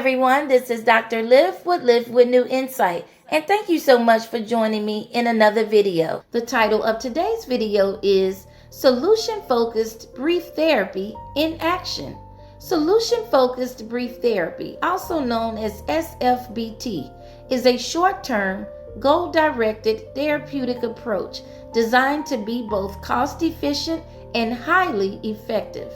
everyone. This is Dr. Liv with New Insight. And thank you so much for joining me in another video. The title of today's video is Solution-Focused Brief Therapy in Action. Solution-Focused Brief Therapy, also known as SFBT, is a short-term, goal-directed therapeutic approach designed to be both cost-efficient and highly effective.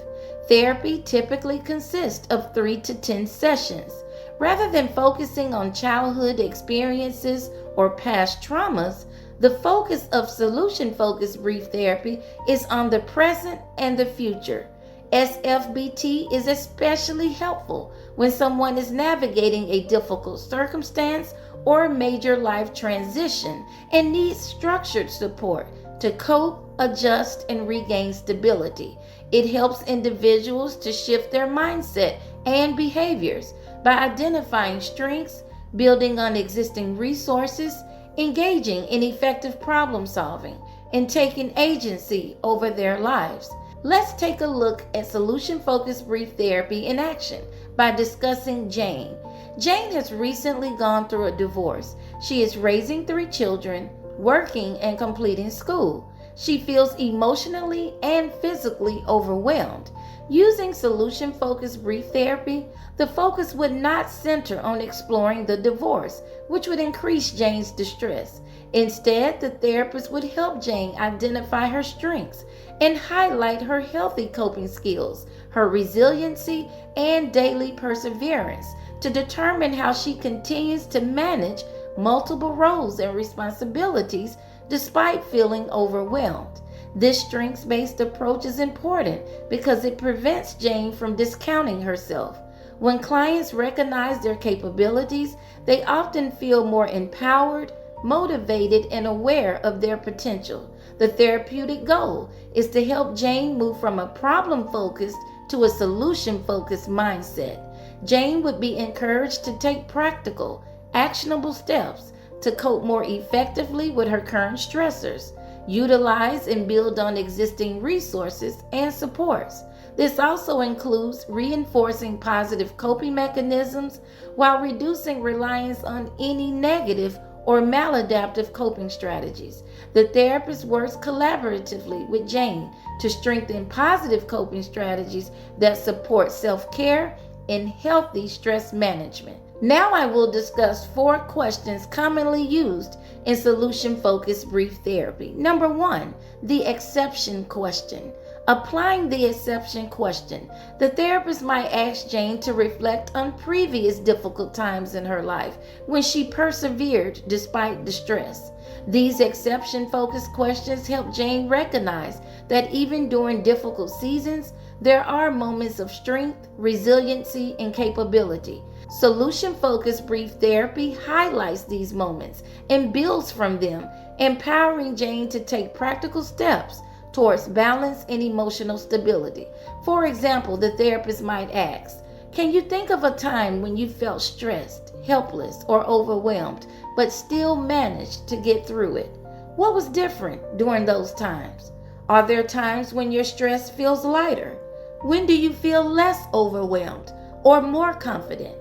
Therapy typically consists of 3 to 10 sessions. Rather than focusing on childhood experiences or past traumas, the focus of solution-focused brief therapy is on the present and the future. SFBT is especially helpful when someone is navigating a difficult circumstance or a major life transition and needs structured support to cope, adjust, and regain stability. It helps individuals to shift their mindset and behaviors by identifying strengths, building on existing resources, engaging in effective problem solving, and taking agency over their lives. Let's take a look at solution-focused brief therapy in action by discussing Jane. Jane has recently gone through a divorce. She is raising 3 children, working and completing school. She feels emotionally and physically overwhelmed. Using solution-focused brief therapy, the focus would not center on exploring the divorce, which would increase Jane's distress. Instead, the therapist would help Jane identify her strengths and highlight her healthy coping skills, her resiliency, and daily perseverance to determine how she continues to manage multiple roles and responsibilities despite feeling overwhelmed. This strengths-based approach is important because it prevents Jane from discounting herself. When clients recognize their capabilities, they often feel more empowered, motivated, and aware of their potential. The therapeutic goal is to help Jane move from a problem-focused to a solution-focused mindset. Jane would be encouraged to take practical, actionable steps to cope more effectively with her current stressors, utilize and build on existing resources and supports. This also includes reinforcing positive coping mechanisms while reducing reliance on any negative or maladaptive coping strategies. The therapist works collaboratively with Jane to strengthen positive coping strategies that support self-care and healthy stress management. Now I will discuss 4 questions commonly used in solution-focused brief therapy. Number 1, the exception question. Applying the exception question, the therapist might ask Jane to reflect on previous difficult times in her life when she persevered despite distress. These exception-focused questions help Jane recognize that even during difficult seasons, there are moments of strength, resiliency, and capability. Solution-focused brief therapy highlights these moments and builds from them, empowering Jane to take practical steps towards balance and emotional stability. For example, the therapist might ask, can you think of a time when you felt stressed, helpless, or overwhelmed, but still managed to get through it? What was different during those times? Are there times when your stress feels lighter? When do you feel less overwhelmed or more confident?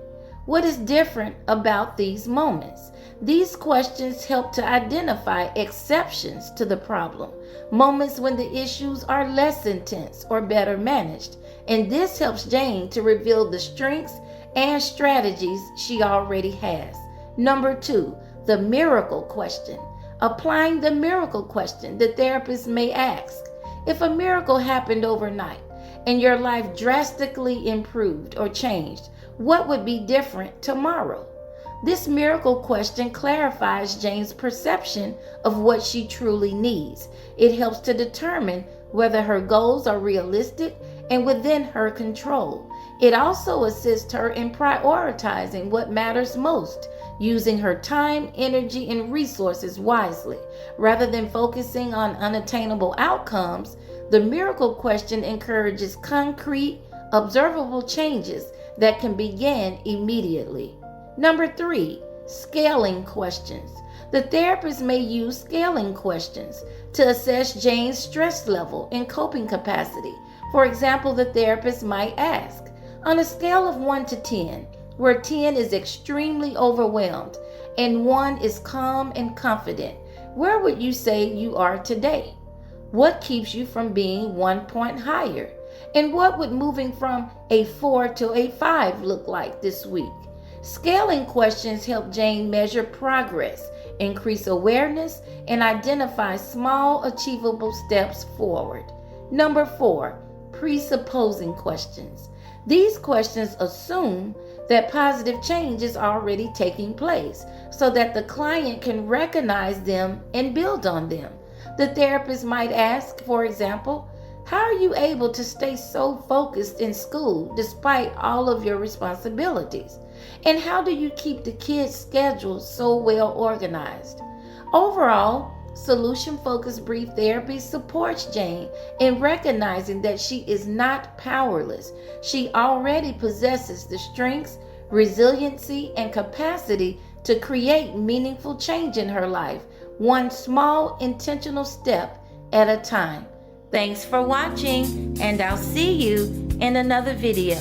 What is different about these moments? These questions help to identify exceptions to the problem, moments when the issues are less intense or better managed, and this helps Jane to reveal the strengths and strategies she already has. Number 2, the miracle question. Applying the miracle question, the therapist may ask, if a miracle happened overnight and your life drastically improved or changed, what would be different tomorrow? This miracle question clarifies Jane's perception of what she truly needs. It helps to determine whether her goals are realistic and within her control. It also assists her in prioritizing what matters most, using her time, energy, and resources wisely. Rather than focusing on unattainable outcomes, the miracle question encourages concrete, observable changes that can begin immediately. Number 3, scaling questions. The therapist may use scaling questions to assess Jane's stress level and coping capacity. For example, the therapist might ask, on a scale of 1 to 10, where 10 is extremely overwhelmed and 1 is calm and confident, where would you say you are today? What keeps you from being 1 point higher? And what would moving from a 4 to a 5 look like this week? Scaling questions help Jane measure progress, increase awareness, and identify small, achievable steps forward. Number 4, presupposing questions. These questions assume that positive change is already taking place so that the client can recognize them and build on them. The therapist might ask, for example, how are you able to stay so focused in school despite all of your responsibilities? And how do you keep the kids' schedule so well organized? Overall, solution-focused brief therapy supports Jane in recognizing that she is not powerless. She already possesses the strengths, resiliency, and capacity to create meaningful change in her life, one small intentional step at a time. Thanks for watching, and I'll see you in another video.